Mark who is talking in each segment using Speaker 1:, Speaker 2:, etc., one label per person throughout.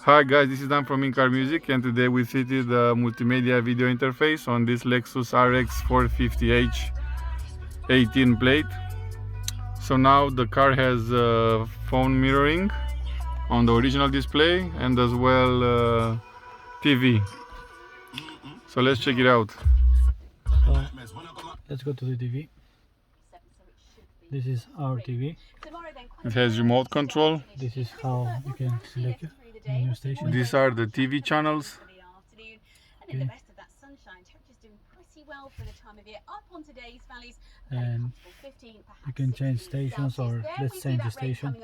Speaker 1: Hi guys, this is Dan from In-Car Music, and today we fitted the multimedia video interface on this Lexus RX 450h 18 plate. So now the car has phone mirroring on the original display and as well TV. So let's check it out.
Speaker 2: So let's go to the TV. This is our TV.
Speaker 1: It has remote control.
Speaker 2: This is how you can select the new station.
Speaker 1: These are the TV channels.
Speaker 2: Okay. And you can change stations, or let's change the station.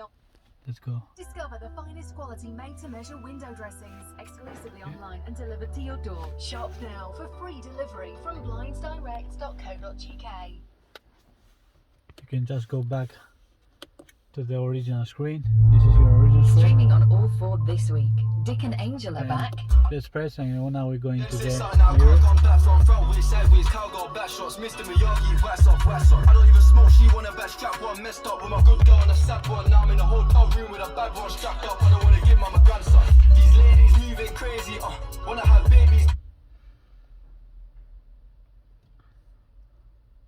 Speaker 2: Let's go.
Speaker 3: Discover the finest quality made-to-measure window dressings exclusively online and delivered to your door. Shop now for free delivery from blindsdirect.co.uk.
Speaker 2: You can just go back to the original screen. This is your original screen.
Speaker 3: Streaming on all four this week. Dick and Angel are back.
Speaker 2: Let's press, and now we're going to the mirror.
Speaker 4: I don't even smoke, she want a bad strap one messed up with my good girl on a sad one. Now I'm in a hotel room with a bad one strapped up. I don't wanna give mama grandson. These ladies moving crazy, wanna have babies.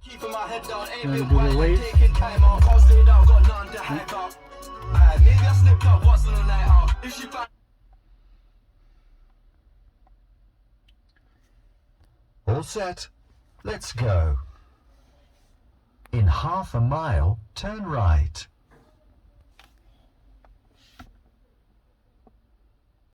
Speaker 4: Keeping my head down, ain't been wide, taking time out. Cars laid out, got nothing to hang out. Maybe I slipped up once on a night out. If she found
Speaker 5: All set. Let's go. In half a mile, turn right.